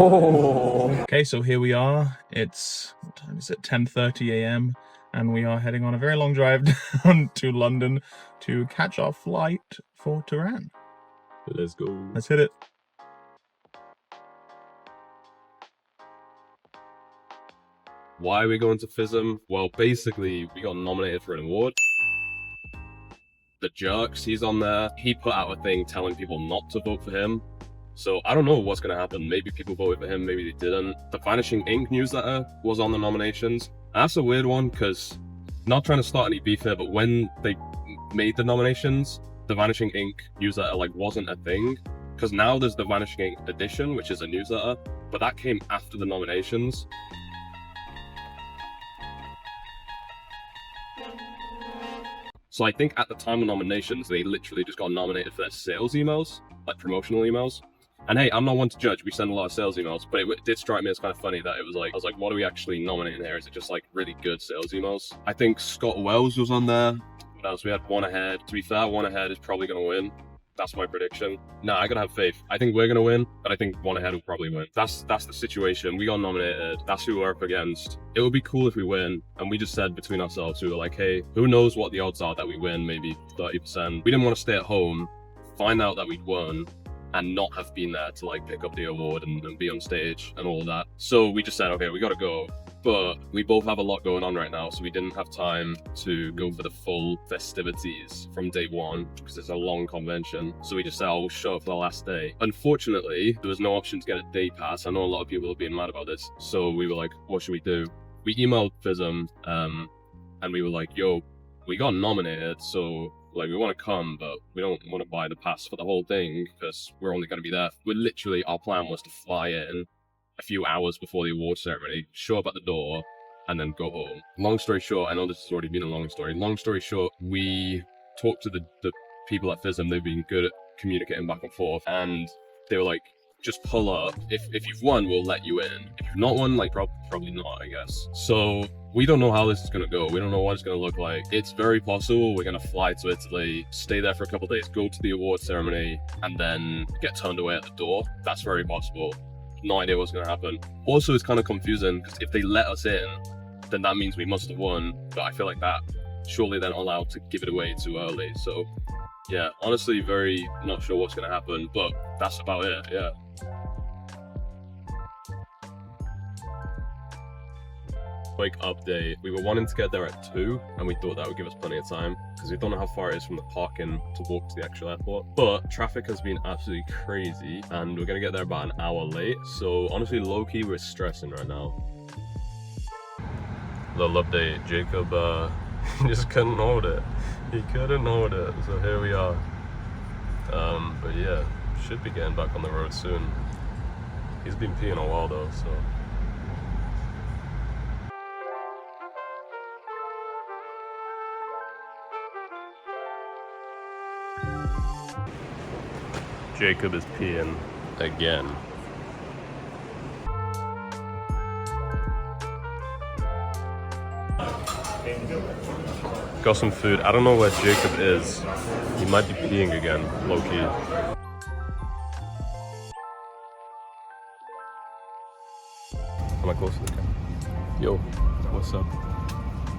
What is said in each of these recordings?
Oh. Okay, so here we are. It's, what time is it? 10:30 a.m. and we are heading on a very long drive down to London to catch our flight for Tehran. Let's go. Let's hit it. Why are we going to FISM? Well, basically, we got nominated for an award. The Jerks, he's on there. He put out a thing telling people not to vote for him. So I don't know what's going to happen. Maybe people voted for him, maybe they didn't. The Vanishing Ink newsletter was on the nominations. And that's a weird one because, not trying to start any beef here, but when they made the nominations, the Vanishing Ink newsletter wasn't a thing. Because now there's the Vanishing Ink edition, which is a newsletter, but that came after the nominations. So I think at the time of nominations, they literally just got nominated for their sales emails, like promotional emails. And hey, I'm not one to judge, we send a lot of sales emails, but it did strike me as kind of funny that it was like, I was like, what are we actually nominating here? Is it just like really good sales emails? I think Scott Wells was on there. What else? We had One Ahead. To be fair, One Ahead is probably going to win. That's my prediction. Nah, I gotta have faith. I think we're gonna win, but I think One Ahead will probably win. That's the situation. We got nominated. That's who we're up against. It would be cool if we win. And we just said between ourselves, we were like, hey, who knows what the odds are that we win? Maybe 30%. We didn't want to stay at home, find out that we'd won, and not have been there to pick up the award and be on stage and all of that. So we just said, okay, we gotta go. But we both have a lot going on right now, so we didn't have time to go for the full festivities from day one because it's a long convention. So we just said, oh, we'll show up for the last day. Unfortunately, there was no option to get a day pass. I know a lot of people have been mad about this. So we were like, what should we do? We emailed FISM and we were like, yo, we got nominated, so we want to come, but we don't want to buy the pass for the whole thing because we're only going to be there. Our plan was to fly in a few hours before the award ceremony, show up at the door, and then go home. Long story short, I know this has already been a long story. Long story short, we talked to the people at FISM. They've been good at communicating back and forth, and they were like, just pull up. If you've won, we'll let you in. If you've not won, probably not, I guess. So we don't know how this is going to go. We don't know what it's going to look like. It's very possible we're going to fly to Italy, stay there for a couple of days, go to the award ceremony, and then get turned away at the door. That's very possible. No idea what's going to happen. Also, it's kind of confusing because if they let us in, then that means we must have won. But I feel like that, surely they're not allowed to give it away too early. So yeah, honestly, very not sure what's going to happen, but that's about it, yeah. Quick update, we were wanting to get there at 2 and we thought that would give us plenty of time because we don't know how far it is from the parking to walk to the actual airport, but traffic has been absolutely crazy and we're gonna get there about an hour late. So honestly, low-key, we're stressing right now. Little update, Jacob just couldn't hold it. He couldn't hold it, so here we are. But yeah, should be getting back on the road soon. He's been peeing a while though, so. Jacob is peeing again. Got some food. I don't know where Jacob is. He might be peeing again, low-key. Am I close to the camera? Yo, what's up?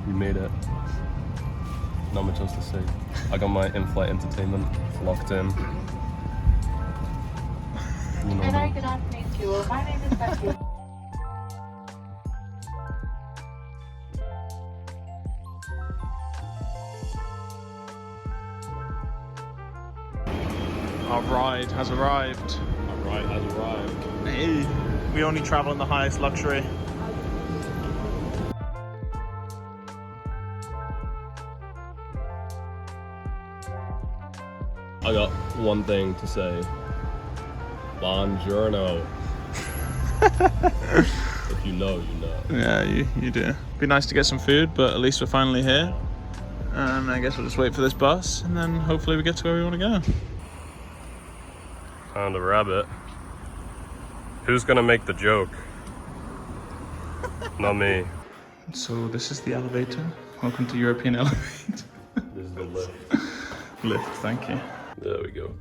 We made it. Not much else to say. I got my in-flight entertainment locked in. Hello, good afternoon to you all. My name is Becky. Our ride has arrived. Our ride has arrived. Hey, we only travel in the highest luxury. I got one thing to say. Buongiorno. If you know, you know. Yeah, you do. Be nice to get some food, but at least we're finally here. And I guess we'll just wait for this bus, and then hopefully we get to where we want to go. Found a rabbit. Who's gonna make the joke? Not me. So this is the elevator. Welcome to European Elevator. This is the lift. Lift, thank you. There we go.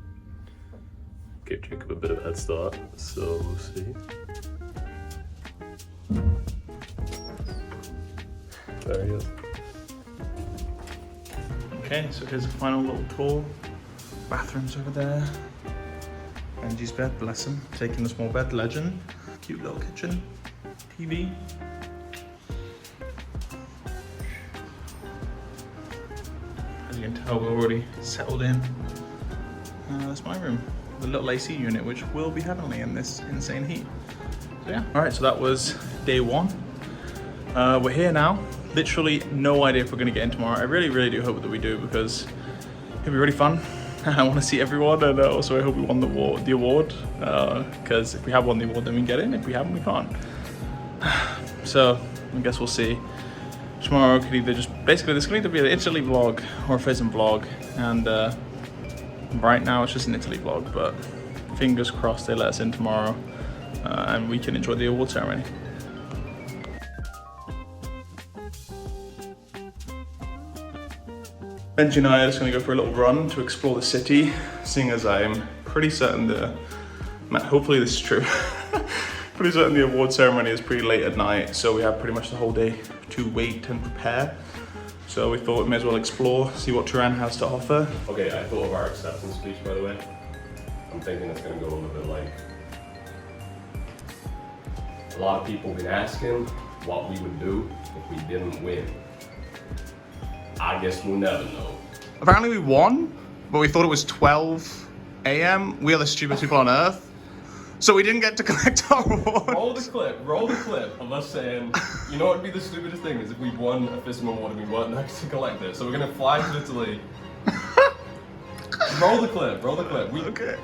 Gave Jacob a bit of a head start, so we'll see. There he is. Okay, so here's a final little tour. Bathrooms over there. Benji's bed, bless him. Taking the small bed, legend. Cute little kitchen. TV. As you can tell, we're already settled in. That's my room. The little AC unit, which will be heavenly in this insane heat. So yeah. All right, so that was day one. We're here now. Literally no idea if we're gonna get in tomorrow. I really do hope that we do, because it'll be really fun. I want to see everyone, and also I hope we won the award. Because if we have won the award, then we can get in. If we haven't, we can't. So I guess we'll see. Tomorrow could either just basically there's going to be an Italy vlog or a FISM vlog, and right now it's just an Italy vlog. But fingers crossed they let us in tomorrow, and we can enjoy the award ceremony. Benji and I are just going to go for a little run to explore the city, seeing as I'm pretty certain hopefully this is true, pretty certain the award ceremony is pretty late at night, so we have pretty much the whole day to wait and prepare. So we thought we may as well explore, see what Turan has to offer. Okay, I thought of our acceptance speech, by the way. I'm thinking it's going to go a little bit like, a lot of people have been asking what we would do if we didn't win. I guess we'll never know. Apparently we won, but we thought it was 12 a.m. We are the stupidest people on earth. So we didn't get to collect our awards. Roll the clip of us saying, you know what would be the stupidest thing is if we won a FISM award and we weren't next to collect it. So we're gonna fly to Italy. Roll the clip. Okay.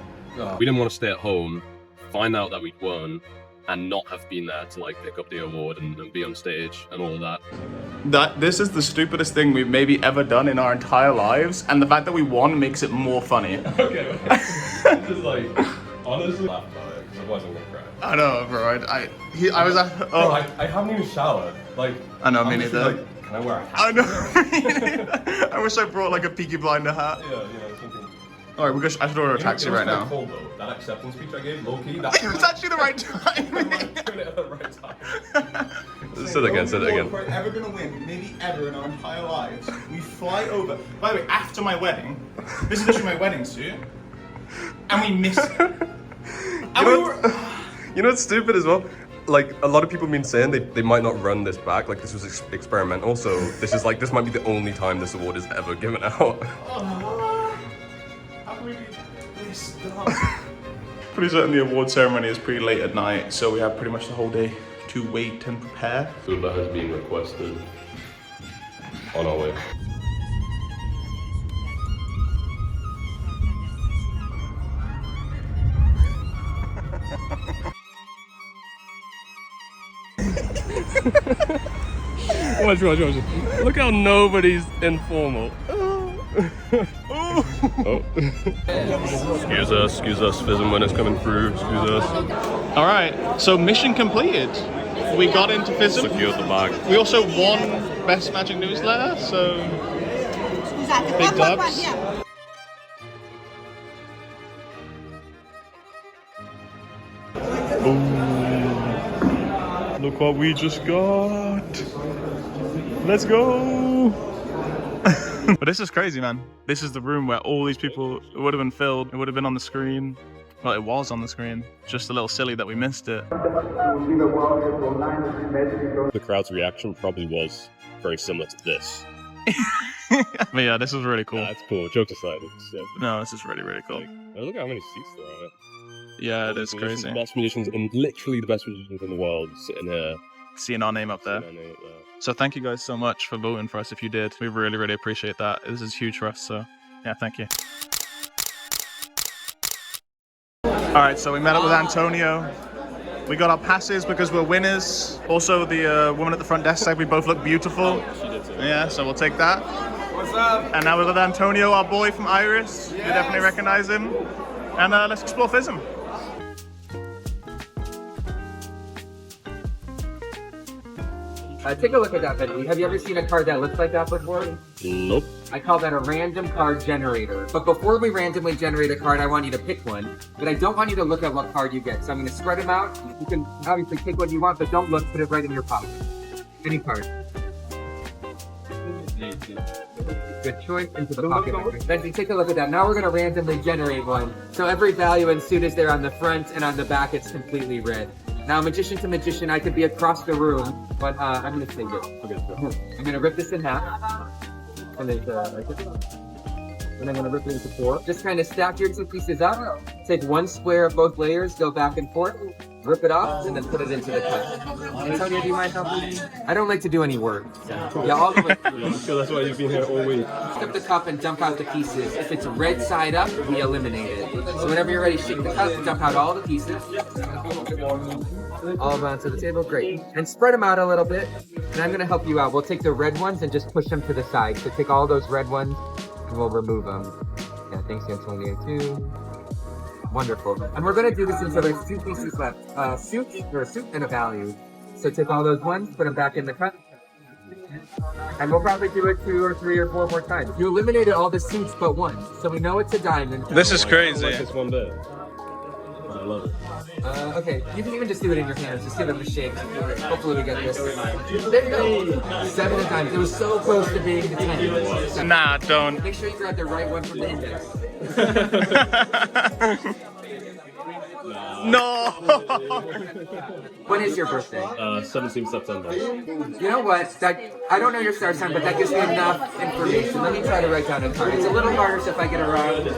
We didn't want to stay at home, find out that we'd won, and not have been there to like pick up the award and be on stage and all of that. This is the stupidest thing we've maybe ever done in our entire lives, and the fact that we won makes it more funny. Okay, this is like, honestly, laugh about it, because otherwise I'm gonna cry. I know, bro. I was at. Oh, bro, I haven't even showered. Like, I know, me I'm just neither. Like, can I wear a hat? I know. I wish I brought like a Peaky Blinder hat. Yeah, something. All right, I should order a taxi right now. Cold, though. That acceptance speech I gave, low key. It was actually the right time. Doing it at the right time. Say it again. If we're ever gonna win, maybe ever in our entire lives, we fly over. By the way, after my wedding, this is literally my wedding suit, and we miss it. You know what's stupid as well? Like, a lot of people have been saying they might not run this back, like this was experimental, so this might be the only time this award is ever given out. How can we be this dumb? Pretty certain the award ceremony is pretty late at night, so we have pretty much the whole day to wait and prepare. Uber has been requested. On our way. Watch. Look how nobody's informal. Excuse us, FISM winners coming through, excuse us. All right, so mission completed. We got into FISM. Secured the bag. We also won Best Magic Newsletter, so big dubs. Ooh. Look what we just got. Let's go. But this is crazy, man. This is the room where all these people, it would have been filled. It would have been on the screen. Well, it was on the screen. Just a little silly that we missed it. The crowd's reaction probably was very similar to this. But yeah, this was really cool. That's cool. Jokes aside, No, this is really cool. look at how many seats there are. Yeah, it is crazy. The best musicians and literally the best musicians in the world sitting here. Seeing our name up there. So thank you guys so much for voting for us if you did. We really appreciate that. This is huge for us, so yeah, thank you. Alright, so we met up with Antonio. We got our passes because we're winners. Also, the woman at the front desk said we both look beautiful. She did too. Yeah, so we'll take that. What's up? And now we're with Antonio, our boy from Iris. You definitely recognize him. And let's explore FISM. Take a look at that, Benji. Have you ever seen a card that looks like that before? Nope. I call that a random card generator. But before we randomly generate a card, I want you to pick one. But I don't want you to look at what card you get. So I'm going to spread them out. You can obviously pick what you want, but don't look. Put it right in your pocket. Any card. Good choice. Into the pocket. Benji, take a look at that. Now we're going to randomly generate one. So every value and suit is there on the front, and on the back it's completely red. Now, magician to magician, I could be across the room, but I'm going to save it. I'm going to rip this in half. And then, and I'm going to rip it into 4. Just kind of stack your 2 pieces up. Take one square of both layers, go back and forth, rip it off, and then put it into the cut. Antonio, do you mind helping me? I don't like to do any work. So. Yeah, all the way through. I'm sure that's why you've been here all week. Flip the cup and dump out the pieces. If it's red side up, we eliminate it. So whenever you're ready, shake the cup, dump out all the pieces. All onto the table, great. And spread them out a little bit. And I'm gonna help you out. We'll take the red ones and just push them to the side. So take all those red ones and we'll remove them. Yeah, thanks Antonio too. Wonderful. And we're gonna do this until there's 2 pieces left. Suit and a value. So take all those ones, put them back in the cup. And we'll probably do it 2 or 3 or 4 more times. You eliminated all the suits but one. So we know it's a diamond. This is crazy. I like this one bit. I love it. Okay, you can even just do it in your hands. Just give it a shake. Hopefully we get this. There you go. 7 times. It was so close to being the 10. 7. Nah, don't. Make sure you grab the right one from the index. No! When is your birthday? 17th September. You know what? I don't know your star sign, but that gives me enough information. Let me try to write down a card. It's a little harder so if I get it wrong.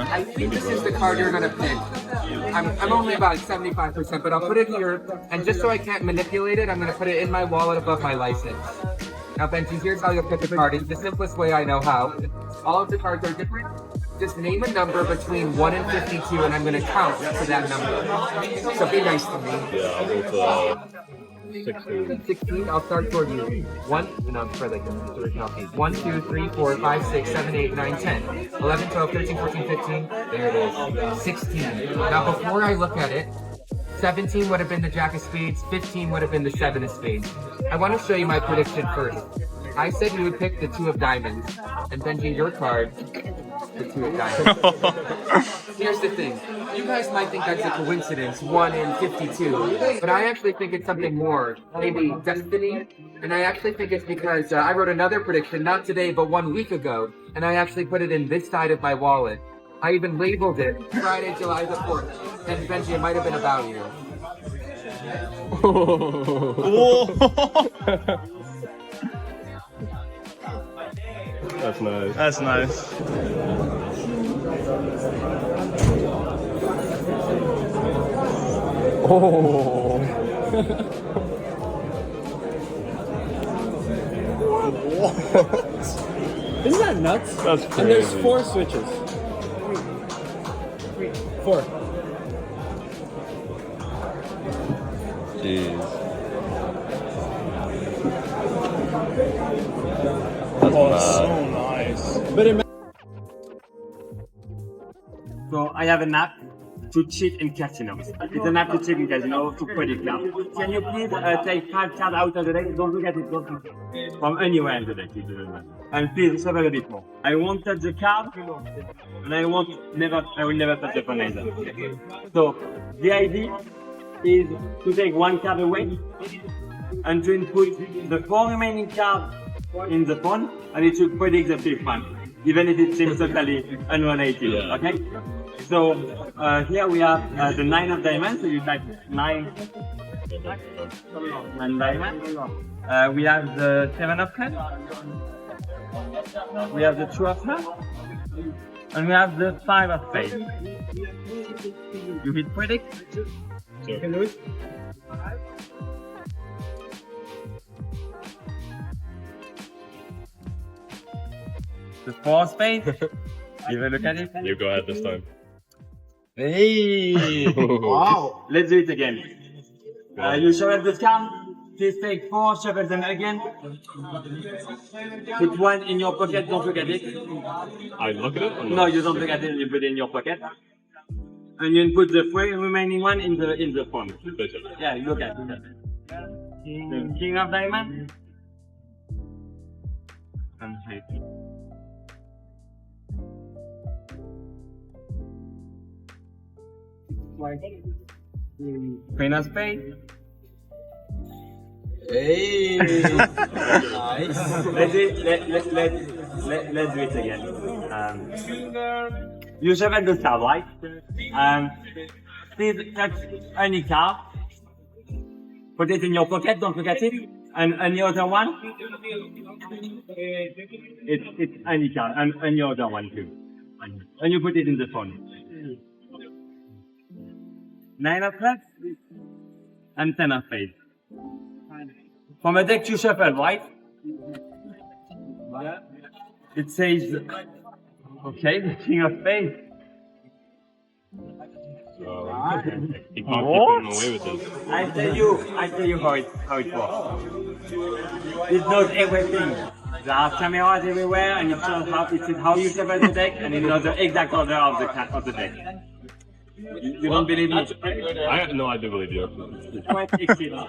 I think this is the card you're going to pick. I'm only about 75%, but I'll put it here. And just so I can't manipulate it, I'm going to put it in my wallet above my license. Now, Benji, here's how you'll pick a card. It's the simplest way I know how. All of the cards are different. Just name a number between 1 and 52, and I'm going to count to that number. So be nice to me. Yeah, I'll go for 16. 16, I'll start toward you. 1, no, for like 1, 2, 3, 4, 5, 6, 7, 8, 9, 10, 11, 12, 13, 14, 15. There it is. 16. Now, before I look at it, 17 would have been the Jack of Spades, 15 would have been the 7 of Spades. I want to show you my prediction first. I said you would pick the 2 of Diamonds, and Benji, your card, the 2 of Diamonds. Here's the thing. You guys might think that's a coincidence, 1 in 52, but I actually think it's something more, maybe destiny, and I actually think it's because I wrote another prediction, not today, but 1 week ago, and I actually put it in this side of my wallet. I even labeled it Friday, July the 4th, and Benji, it might have been about you. That's nice. That's nice. Oh. Isn't that nuts? That's crazy. And there's 4 switches. 4. Jeez. So nice. But so I have an app to cheat in casinos. It's an app to cheat in casinos to predict now. Can you please take 5 cards out of the deck? Don't look at it. Don't look at it. From anywhere in the deck. And please shuffle a bit more. I won't touch the card, and I will never touch the phone either. So the idea is to take 1 card away and to input the 4 remaining cards in the phone, and it should predict the 5th one, even if it seems totally unrelated. Yeah. Okay? So here we have the 9 of diamonds. So you type 9 and diamond. We have the 7 of clubs. We have the 2 of hearts. And we have the 5 of spades. You hit predict. You can do it. The 4 of spades. Give a look at it. You go ahead this time. Hey! Wow! Let's do it again. You shuffle the card. Please take 4, shuffle them again. Put 1 in your pocket, don't look at it. I look at it? Or No, you don't look at it, you put it in your pocket. And you put the 3 remaining one in the phone. Yeah, look at it. The king of diamond. And hit. Queen of spades. Hey, nice. Let's do it again. You shuffle the card, right? Please touch any card. Put it in your pocket, don't forget it. And any other one? It's any card, and any other one too. And you put it in the phone. 9 of clubs and 10 of spades. From a deck you shuffle, right? It says, okay, the king of spades. You can't keep getting away with this. I tell you how it works. It's not everything. There are cameras everywhere, and it shows how you shuffle the deck, and it's not the exact order of the deck. You don't believe me? No, I do believe you. Quite excellent.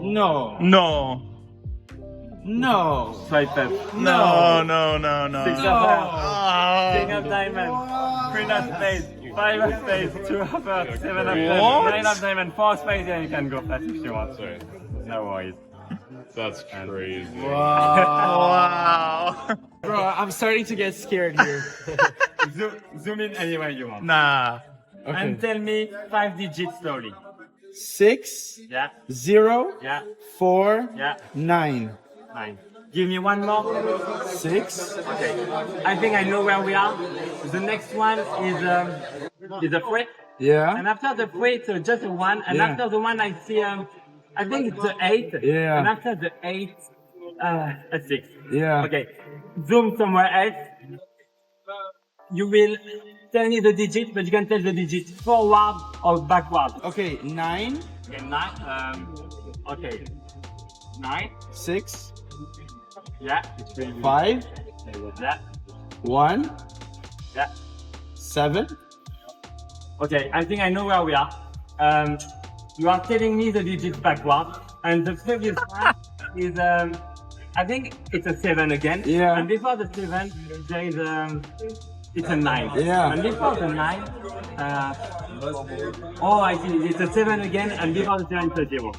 No, No. no, Swipe up. No. Six of hearts, king of diamonds, queen of spades, 5 of spades, 2 of hearts, 7 of spades, What? 9 of diamonds, 4 spades, and you can go fast if you want. Sorry. No worries. That's crazy. Wow. bro, I'm starting to get scared here. Zoom in anywhere you want. Nah. And tell me 5 digits slowly. 6, Yeah, 0, yeah, 4, yeah, 9. 9. Give me one more. 6. Okay. I think I know where we are. The next one is a fouet. Yeah. And after the fouet, so just a 1. And Yeah. after the 1, I see, I think it's the 8. Yeah. And after the 8, a 6. Yeah. Okay. Zoom somewhere else. You will tell me the digit, but you can tell the digit forward or backward. Okay, 9, Okay, 9. Okay. 9. 6, Yeah. It's really 5, Yeah. 1, Yeah. 7. Okay, I think I know where we are. You are telling me the digits backward, and the previous one is I think it's a 7 again. Yeah. And before the 7, there is it's a 9. Yeah. And before the 9, oh, I see. It's a 7 again, and before the 7, it's a 0.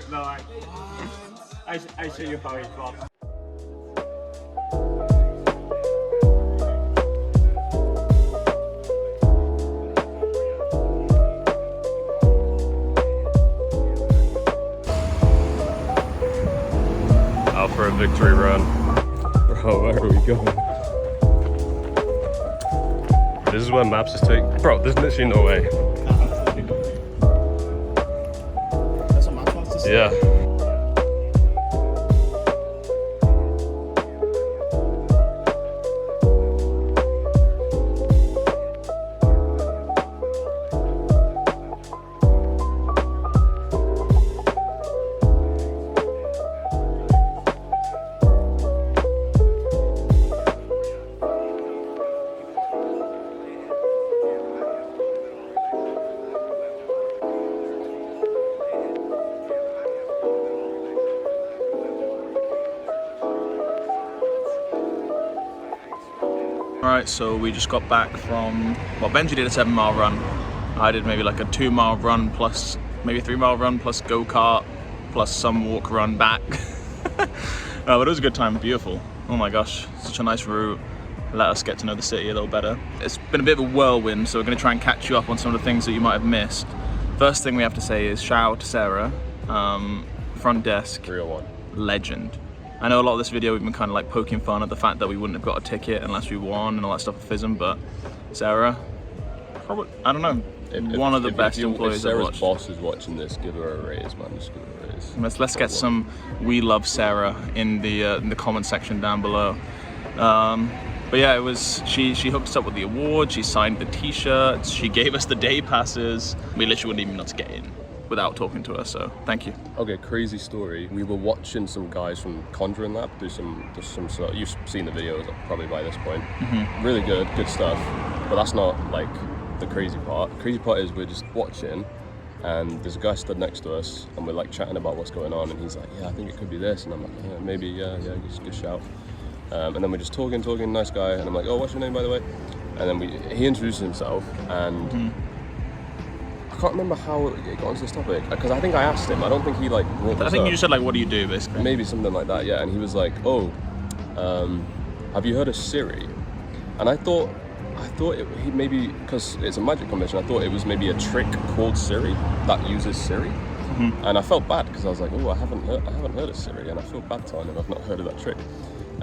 No, I show you how it works. Out for a victory run. Bro, where are we going? This is where maps is taking. Bro, there's literally no way. That's what Matt wants to say. Yeah. Alright, so we just got back from, well, Benji did a 7-mile run. I did maybe like a 2-mile run plus, maybe a 3-mile run plus go-kart plus some walk run back. But it was a good time, beautiful. Oh my gosh, such a nice route. Let us get to know the city a little better. It's been a bit of a whirlwind, so we're going to try and catch you up on some of the things that you might have missed. First thing we have to say is shout out to Sarah, front desk, 301. legend. I know a lot of this video we've been kind of like poking fun at the fact that we wouldn't have got a ticket unless we won and all that stuff at FISM, but Sarah, probably, I don't know, one of the best employees If Sarah's I've watched. boss is watching this, give her a raise, man. Just give her a raise. Let's get some "We love Sarah" in the comment section down below. But yeah, it was she hooked us up with the award. She signed the T-shirts. She gave us the day passes. We literally wouldn't even be able to get in without talking to her. So thank you. Okay, crazy story. We were watching some guys from Conjuring Lab do some sort. You've seen the videos probably by this point. Really good stuff. But that's not like the crazy part. The crazy part is we're just watching, and there's a guy stood next to us, and we're like chatting about what's going on, and he's like, yeah, I think it could be this, and I'm like, yeah, maybe, yeah, just good shout. And then we're just talking, nice guy, and I'm like, oh, what's your name, by the way? And then he introduces himself, and I can't remember how it got onto this topic, because I think I asked him. I don't think he like brought this I think up. you just said like, what do you do, basically? Maybe something like that, yeah. And he was like, oh, have you heard of Siri? And I thought he maybe, because it's a magic combination, I thought it was maybe a trick called Siri that uses Siri. And I felt bad because I was like, oh, I haven't heard of Siri, and I feel bad telling him I've not heard of that trick.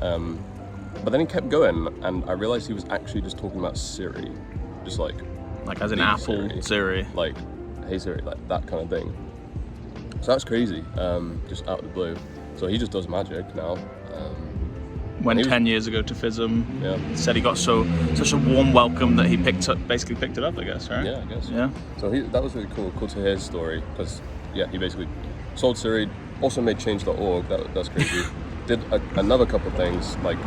But then he kept going, and I realized he was actually just talking about Siri, just like as in Apple Siri. Like, hey Siri, like that kind of thing. So that's crazy, just out of the blue. So he just does magic now. Went 10 years ago to FISM. Yeah. Said he got such a warm welcome that he basically picked it up, I guess, right? Yeah, I guess. Yeah. So that was really cool to hear his story, because yeah, he basically sold Siri, also made change.org. That's crazy. Did another couple of things, like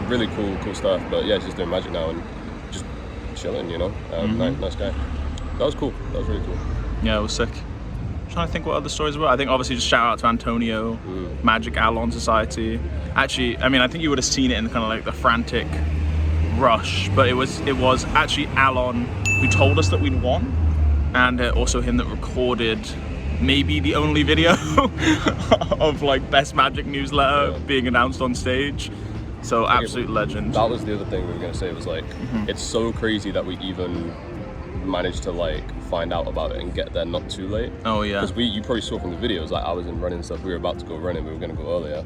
really cool stuff. But yeah, he's just doing magic now and just chilling, you know. Nice guy. That was cool. That was really cool. Yeah, it was sick. Trying to think what other stories were. I think obviously just shout out to Antonio, Magic Alon Society. Actually, I mean, I think you would have seen it in kind of like the frantic rush, but it was actually Alon who told us that we'd won, and also him that recorded maybe the only video of like best Magic newsletter being announced on stage. So absolute legend. That was the other thing we were gonna say, was like, it's so crazy that we even managed to like find out about it and get there not too late. Oh yeah. Because you probably saw from the videos, like I was in running stuff, we were about to go running, we were gonna go earlier.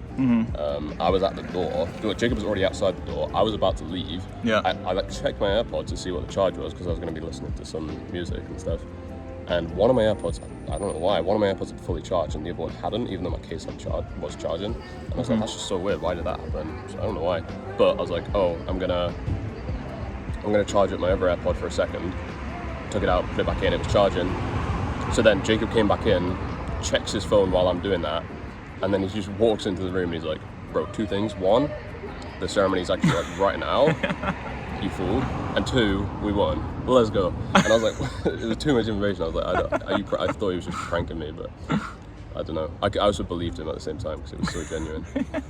I was at the door. Jacob was already outside the door. I was about to leave. Yeah. I like checked my AirPods to see what the charge was, because I was gonna be listening to some music and stuff. And one of my AirPods, I don't know why, one of my AirPods had fully charged and the other one hadn't, even though my case was charging. And I was like, that's just so weird, why did that happen? So I don't know why. But I was like, oh, I'm gonna charge up my other AirPod for a second. Took it out, put it back in, it was charging. So then Jacob came back in, checks his phone while I'm doing that, and then he just walks into the room and he's like, bro, two things. One, the ceremony's actually like right now, you fool. And two, we won. Well, let's go. And I was like, it was too much information. I was like, I thought he was just pranking me, but I don't know. I also believed him at the same time because it was so genuine. But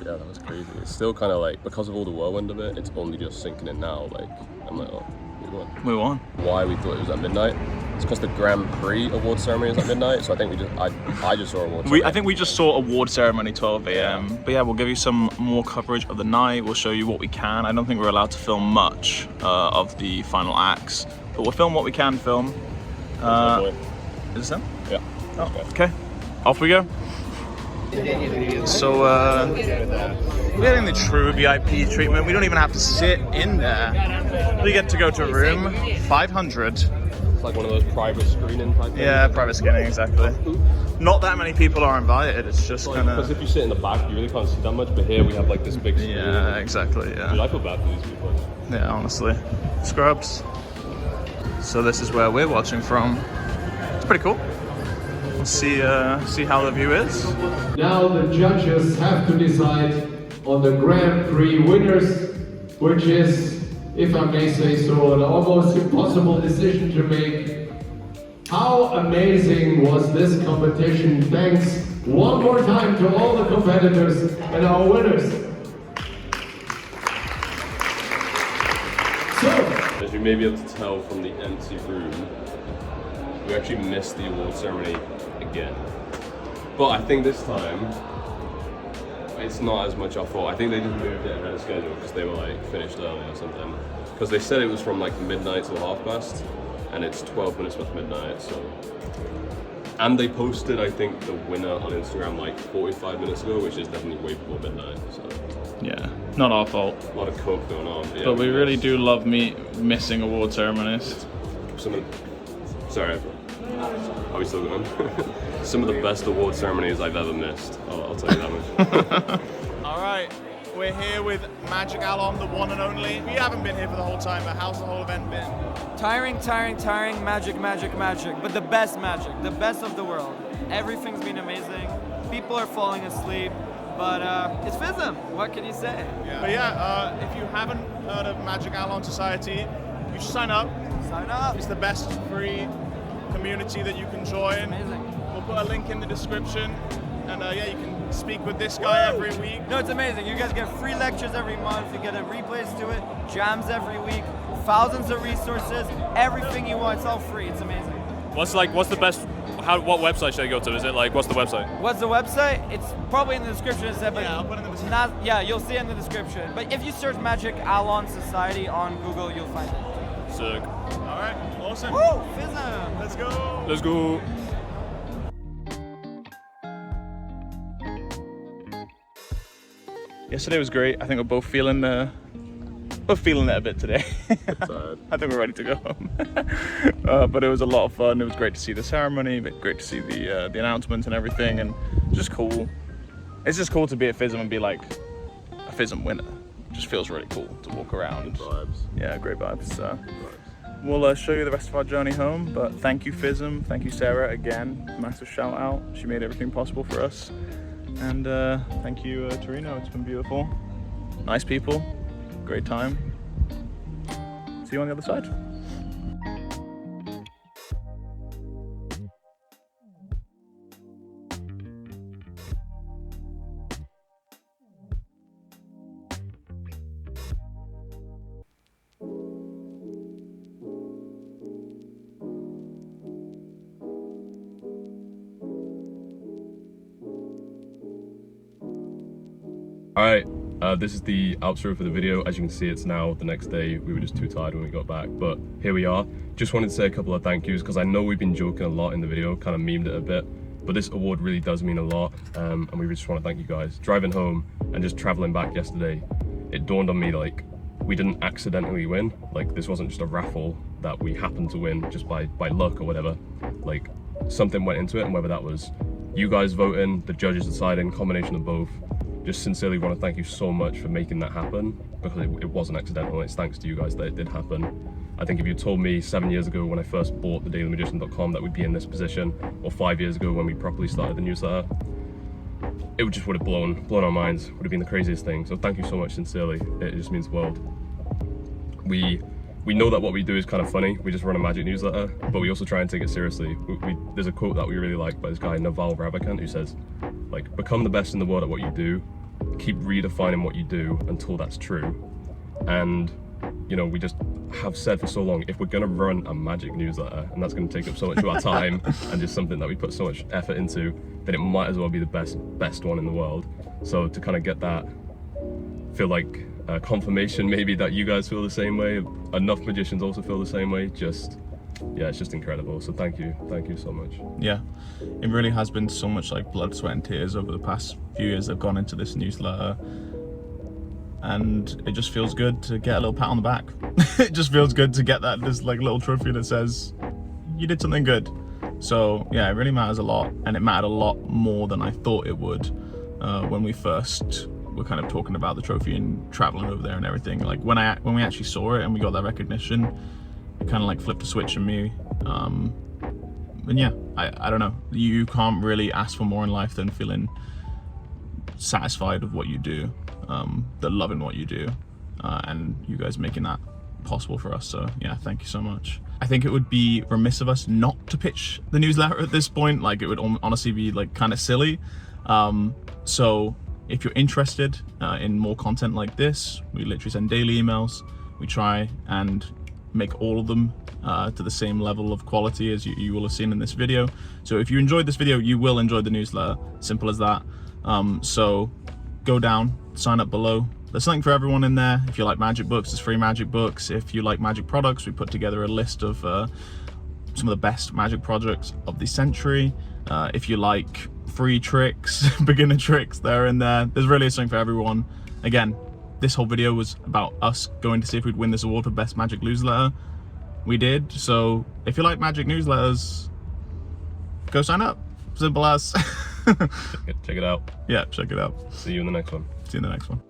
yeah, that was crazy. It's still kind of like, because of all the whirlwind of it, it's only just sinking in now. Like, I'm like, oh, we won. Why we thought it was at midnight? It's because the Grand Prix award ceremony is at midnight. So I think I just saw award ceremony. I think we just saw award ceremony 12 a.m. But yeah, we'll give you some more coverage of the night. We'll show you what we can. I don't think we're allowed to film much of the final acts, but we'll film what we can film. Is this them? Yeah. Oh, okay. Off we go. So we're getting the true VIP treatment. We don't even have to sit in there. We get to go to room 500. It's like one of those private screening type things. Yeah, private screening, exactly. Not that many people are invited. It's just kind of. Because if you sit in the back, you really can't see that much. But here we have like this big screen. Yeah, exactly. Yeah. Dude, I feel bad for these people. Yeah, honestly. Scrubs. So this is where we're watching from. It's pretty cool. We'll see how the view is. Now the judges have to decide on the Grand Prix winners, which is, if I may say so, an almost impossible decision to make. How amazing was this competition? Thanks one more time to all the competitors and our winners. So, as you may be able to tell from the empty room, we actually missed the award ceremony again. But I think this time, it's not as much our fault. I think they just moved it ahead of schedule because they were like finished early or something. Because they said it was from like midnight till past, and it's 12 minutes past midnight, so. And they posted, I think, the winner on Instagram like 45 minutes ago, which is definitely way before midnight, so. Yeah, not our fault. A lot of coke going on. Yeah, but we really do love missing award ceremonies. Sorry, are we still going? Some of the best award ceremonies I've ever missed. I'll tell you that much. All right, we're here with Magic Alon, the one and only. We haven't been here for the whole time, but how's the whole event been? Tiring, magic, but the best magic, the best of the world. Everything's been amazing. People are falling asleep, but it's FISM. What can you say? Yeah. But yeah, if you haven't heard of Magic Alon Society, you should sign up. Sign up. It's the best free community that you can join. Amazing. We'll put a link in the description. And yeah, you can speak with this guy every week. No, it's amazing. You guys get free lectures every month. You get replays to it, jams every week, thousands of resources, everything you want. It's all free. It's amazing. What's the best? What website should I go to? Is it like, what's the website? What's the website? It's probably in the description. It said, but Yeah, I'll put it in the description. yeah, you'll see it in the description. But if you search Magic Alon Society on Google, you'll find it. Sick. All right, awesome. Woo! FISM! Let's go. Let's go. Yesterday was great. I think we're both feeling it a bit today. I think we're ready to go home. But it was a lot of fun. It was great to see the ceremony, but great to see the announcements and everything, and just cool. It's just cool to be at FISM and be like a FISM winner. It just feels really cool to walk around. Good vibes. Yeah, great vibes. We'll show you the rest of our journey home, but thank you FISM, thank you Sarah again, massive shout out. She made everything possible for us. And thank you Torino, it's been beautiful. Nice people, great time. See you on the other side. Alright, this is the outro for the video. As you can see, it's now the next day. We were just too tired when we got back, but here we are. Just wanted to say a couple of thank yous, because I know we've been joking a lot in the video, kind of memed it a bit, but this award really does mean a lot, and we just want to thank you guys. Driving home and just traveling back yesterday, it dawned on me, like, we didn't accidentally win. Like, this wasn't just a raffle that we happened to win just by luck or whatever. Like, something went into it, and whether that was you guys voting, the judges deciding, combination of both. Just sincerely want to thank you so much for making that happen, because it wasn't accidental. It's thanks to you guys that it did happen. I think if you told me 7 years ago when I first bought thedailymagician.com that we'd be in this position, or 5 years ago when we properly started the newsletter, it just would have blown our minds. Would have been the craziest thing. So thank you so much, sincerely. It just means the world. We know that what we do is kind of funny. We just run a magic newsletter, but we also try and take it seriously. There's a quote that we really like by this guy Naval Ravikant, who says, like, become the best in the world at what you do, keep redefining what you do until that's true. And you know, we just have said for so long, if we're gonna run a magic newsletter, and that's gonna take up so much of our time and just something that we put so much effort into, then it might as well be the best one in the world. So to kind of get that, feel like confirmation maybe that you guys feel the same way, enough magicians also feel the same way, just yeah, it's just incredible. So thank you so much. Yeah, it really has been so much like blood, sweat and tears over the past few years that have gone into this newsletter, and it just feels good to get a little pat on the back. It just feels good to get this like little trophy that says you did something good. So yeah, it really matters a lot, and it mattered a lot more than I thought it would when we first were kind of talking about the trophy and traveling over there and everything. Like when we actually saw it and we got that recognition, it kind of like flipped a switch in me. And yeah, I don't know, you can't really ask for more in life than feeling satisfied with what you do, the loving what you do, and you guys making that possible for us. So yeah, thank you so much. I think it would be remiss of us not to pitch the newsletter at this point. Like, it would honestly be like kind of silly. So if you're interested in more content like this, we literally send daily emails. We try and make all of them to the same level of quality as you will have seen in this video. So if you enjoyed this video, you will enjoy the newsletter. Simple as that. So go down, sign up below. There's something for everyone in there. If you like magic books, there's free magic books. If you like magic products, we put together a list of some of the best magic products of the century. If you like free tricks, beginner tricks, they're in there. There's really something for everyone. Again, this whole video was about us going to see if we'd win this award for best magic newsletter. We did. So if you like magic newsletters, go sign up. Simple as. Check it out. Yeah, check it out. See you in the next one. See you in the next one.